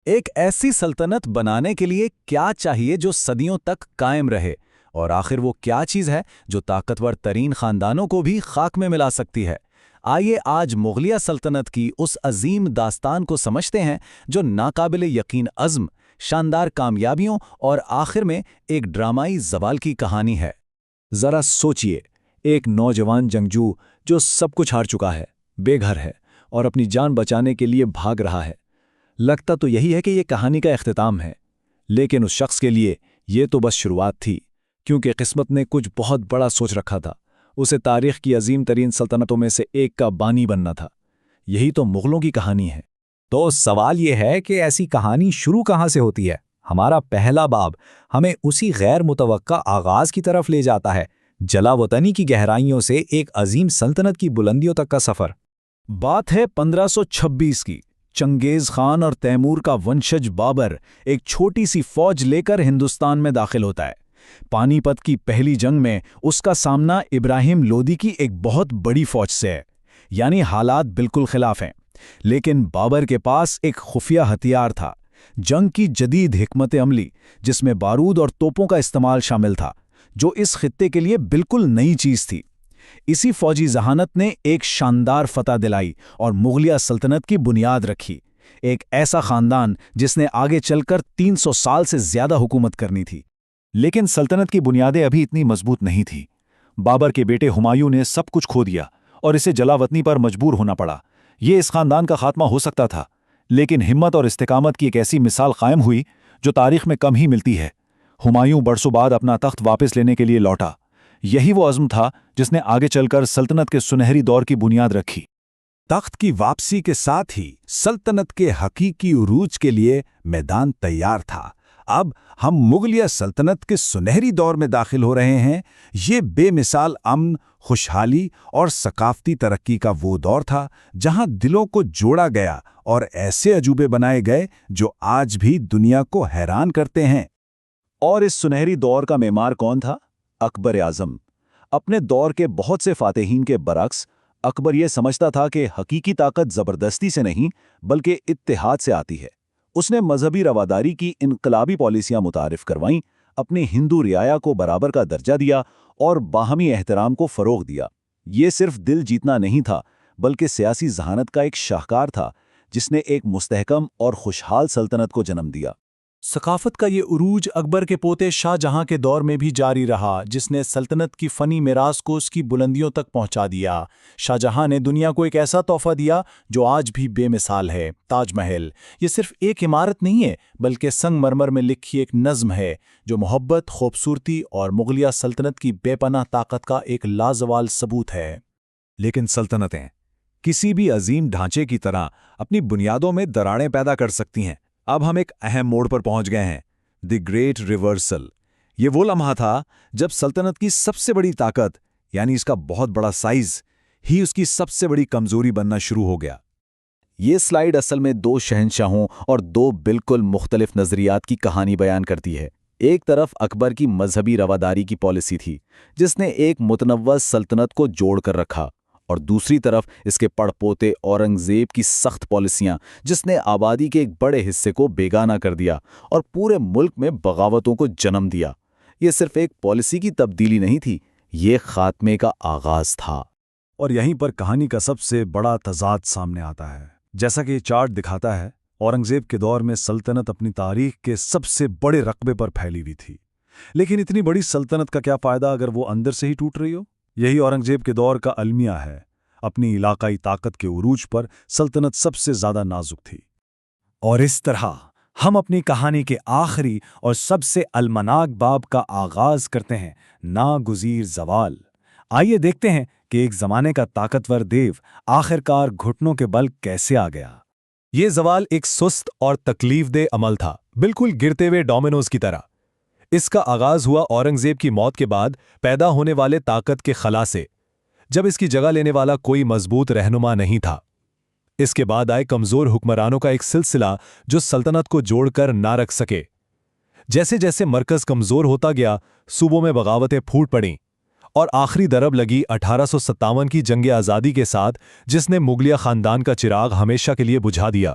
ایک ایسی سلطنت بنانے کے لیے کیا چاہیے جو صدیوں تک قائم رہے، اور آخر وہ کیا چیز ہے جو طاقتور ترین خاندانوں کو بھی خاک میں ملا سکتی ہے؟ آئیے آج مغلیہ سلطنت کی اس عظیم داستان کو سمجھتے ہیں جو ناقابل یقین عزم، شاندار کامیابیوں اور آخر میں ایک ڈرامائی زوال کی کہانی ہے۔ ذرا سوچئے، ایک نوجوان جنگجو جو سب کچھ ہار چکا ہے، بے گھر ہے اور اپنی جان بچانے کے لیے بھاگ رہا ہے۔ لگتا تو یہی ہے کہ یہ کہانی کا اختتام ہے، لیکن اس شخص کے لیے یہ تو بس شروعات تھی، کیونکہ قسمت نے کچھ بہت بڑا سوچ رکھا تھا۔ اسے تاریخ کی عظیم ترین سلطنتوں میں سے ایک کا بانی بننا تھا۔ یہی تو مغلوں کی کہانی ہے۔ تو سوال یہ ہے کہ ایسی کہانی شروع کہاں سے ہوتی ہے؟ ہمارا پہلا باب ہمیں اسی غیر متوقع آغاز کی طرف لے جاتا ہے، جلا وطنی کی گہرائیوں سے ایک عظیم سلطنت کی بلندیوں تک کا سفر۔ بات ہے 1526 کی۔ چنگیز خان اور تیمور کا ونشج بابر ایک چھوٹی سی فوج لے کر ہندوستان میں داخل ہوتا ہے۔ پانی پت کی پہلی جنگ میں اس کا سامنا ابراہیم لودھی کی ایک بہت بڑی فوج سے ہے، یعنی حالات بالکل خلاف ہیں۔ لیکن بابر کے پاس ایک خفیہ ہتھیار تھا، جنگ کی جدید حکمت عملی، جس میں بارود اور توپوں کا استعمال شامل تھا، جو اس خطے کے لیے بالکل نئی چیز تھی۔ اسی فوجی ذہانت نے ایک شاندار فتح دلائی اور مغلیہ سلطنت کی بنیاد رکھی، ایک ایسا خاندان جس نے آگے چل کر 300 سال سے زیادہ حکومت کرنی تھی۔ لیکن سلطنت کی بنیادیں ابھی اتنی مضبوط نہیں تھیں۔ بابر کے بیٹے ہمایوں نے سب کچھ کھو دیا اور اسے جلا وطنی پر مجبور ہونا پڑا۔ یہ اس خاندان کا خاتمہ ہو سکتا تھا، لیکن ہمت اور استقامت کی ایک ایسی مثال قائم ہوئی جو تاریخ میں کم ہی ملتی ہے۔ ہمایوں برسوں بعد اپنا تخت واپس لینے کے لیے لوٹا۔ یہی وہ عزم تھا جس نے آگے چل کر سلطنت کے سنہری دور کی بنیاد رکھی۔ تخت کی واپسی کے ساتھ ہی سلطنت کے حقیقی عروج کے لیے میدان تیار تھا۔ اب ہم مغلیہ سلطنت کے سنہری دور میں داخل ہو رہے ہیں۔ یہ بے مثال امن، خوشحالی اور ثقافتی ترقی کا وہ دور تھا جہاں دلوں کو جوڑا گیا اور ایسے عجوبے بنائے گئے جو آج بھی دنیا کو حیران کرتے ہیں۔ اور اس سنہری دور کا معمار کون تھا؟ اکبر اعظم۔ اپنے دور کے بہت سے فاتحین کے برعکس، اکبر یہ سمجھتا تھا کہ حقیقی طاقت زبردستی سے نہیں بلکہ اتحاد سے آتی ہے۔ اس نے مذہبی رواداری کی انقلابی پالیسیاں متعارف کروائیں، اپنی ہندو رعایا کو برابر کا درجہ دیا اور باہمی احترام کو فروغ دیا۔ یہ صرف دل جیتنا نہیں تھا بلکہ سیاسی ذہانت کا ایک شاہکار تھا جس نے ایک مستحکم اور خوشحال سلطنت کو جنم دیا۔ ثقافت کا یہ عروج اکبر کے پوتے شاہ جہاں کے دور میں بھی جاری رہا، جس نے سلطنت کی فنی میراث کو اس کی بلندیوں تک پہنچا دیا۔ شاہ جہاں نے دنیا کو ایک ایسا تحفہ دیا جو آج بھی بے مثال ہے، تاج محل۔ یہ صرف ایک عمارت نہیں ہے بلکہ سنگ مرمر میں لکھی ایک نظم ہے جو محبت، خوبصورتی اور مغلیہ سلطنت کی بے پناہ طاقت کا ایک لازوال ثبوت ہے۔ لیکن سلطنتیں کسی بھی عظیم ڈھانچے کی طرح اپنی بنیادوں میں دراڑیں پیدا کر سکتی ہیں۔ اب ہم ایک اہم موڑ پر پہنچ گئے ہیں، دی گریٹ ریورسل۔ یہ وہ لمحہ تھا جب سلطنت کی سب سے بڑی طاقت، یعنی اس کا بہت بڑا سائز، ہی اس کی سب سے بڑی کمزوری بننا شروع ہو گیا۔ یہ سلائیڈ اصل میں دو شہنشاہوں اور دو بالکل مختلف نظریات کی کہانی بیان کرتی ہے۔ ایک طرف اکبر کی مذہبی رواداری کی پالیسی تھی جس نے ایک متنوع سلطنت کو جوڑ کر رکھا، اور دوسری طرف اس کے پڑپوتے اورنگزیب کی سخت پالیسیاں جس نے آبادی کے ایک بڑے حصے کو بیگانہ کر دیا اور پورے ملک میں بغاوتوں کو جنم دیا۔ یہ صرف ایک پالیسی کی تبدیلی نہیں تھی، یہ خاتمے کا آغاز تھا۔ اور یہیں پر کہانی کا سب سے بڑا تضاد سامنے آتا ہے۔ جیسا کہ یہ چارٹ دکھاتا ہے، اورنگزیب کے دور میں سلطنت اپنی تاریخ کے سب سے بڑے رقبے پر پھیلی ہوئی تھی، لیکن اتنی بڑی سلطنت کا کیا فائدہ اگر وہ اندر سے ہی ٹوٹ رہی ہو؟ یہی اورنگزیب کے دور کا المیہ ہے۔ اپنی علاقائی طاقت کے عروج پر سلطنت سب سے زیادہ نازک تھی۔ اور اس طرح ہم اپنی کہانی کے آخری اور سب سے المناک باب کا آغاز کرتے ہیں، ناگزیر زوال۔ آئیے دیکھتے ہیں کہ ایک زمانے کا طاقتور دیو آخرکار گھٹنوں کے بل کیسے آ گیا۔ یہ زوال ایک سست اور تکلیف دہ عمل تھا، بالکل گرتے ہوئے ڈومینوز کی طرح۔ اس کا آغاز ہوا اورنگزیب کی موت کے بعد پیدا ہونے والے طاقت کے خلا سے، جب اس کی جگہ لینے والا کوئی مضبوط رہنما نہیں تھا۔ اس کے بعد آئے کمزور حکمرانوں کا ایک سلسلہ جو سلطنت کو جوڑ کر نہ رکھ سکے۔ جیسے جیسے مرکز کمزور ہوتا گیا، صوبوں میں بغاوتیں پھوٹ پڑیں، اور آخری درب لگی 1857 کی جنگ آزادی کے ساتھ، جس نے مغلیہ خاندان کا چراغ ہمیشہ کے لیے بجھا دیا۔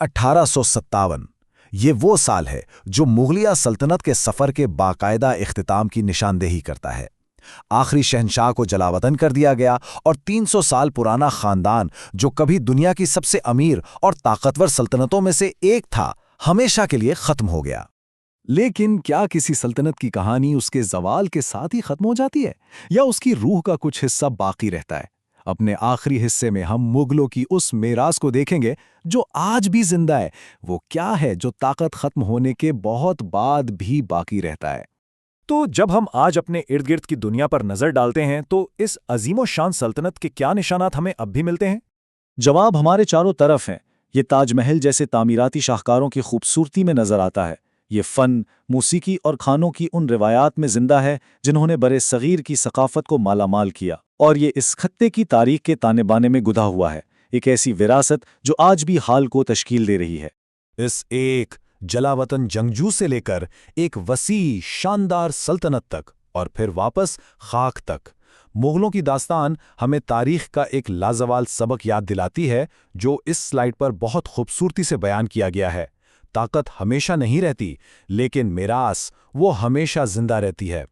1857 یہ وہ سال ہے جو مغلیہ سلطنت کے سفر کے باقاعدہ اختتام کی نشاندہی کرتا ہے۔ آخری شہنشاہ کو جلاوطن کر دیا گیا اور 300 سال پرانا خاندان جو کبھی دنیا کی سب سے امیر اور طاقتور سلطنتوں میں سے ایک تھا، ہمیشہ کے لیے ختم ہو گیا۔ لیکن کیا کسی سلطنت کی کہانی اس کے زوال کے ساتھ ہی ختم ہو جاتی ہے، یا اس کی روح کا کچھ حصہ باقی رہتا ہے؟ اپنے آخری حصے میں ہم مغلوں کی اس میراث کو دیکھیں گے جو آج بھی زندہ ہے۔ وہ کیا ہے جو طاقت ختم ہونے کے بہت بعد بھی باقی رہتا ہے؟ تو جب ہم آج اپنے ارد گرد کی دنیا پر نظر ڈالتے ہیں تو اس عظیم و شان سلطنت کے کیا نشانات ہمیں اب بھی ملتے ہیں؟ جواب ہمارے چاروں طرف ہیں۔ یہ تاج محل جیسے تعمیراتی شاہکاروں کی خوبصورتی میں نظر آتا ہے۔ یہ فن، موسیقی اور کھانوں کی ان روایات میں زندہ ہے جنہوں نے برے صغیر کی ثقافت کو مالا مال کیا، اور یہ اس خطے کی تاریخ کے تانے بانے میں گدھا ہوا ہے، ایک ایسی وراثت جو آج بھی حال کو تشکیل دے رہی ہے۔ اس ایک جلاوطن جنگجو سے لے کر ایک وسیع شاندار سلطنت تک اور پھر واپس خاک تک، مغلوں کی داستان ہمیں تاریخ کا ایک لازوال سبق یاد دلاتی ہے جو اس سلائیڈ پر بہت خوبصورتی سے بیان کیا گیا ہے۔ طاقت ہمیشہ نہیں رہتی، لیکن میراث وہ ہمیشہ زندہ رہتی ہے۔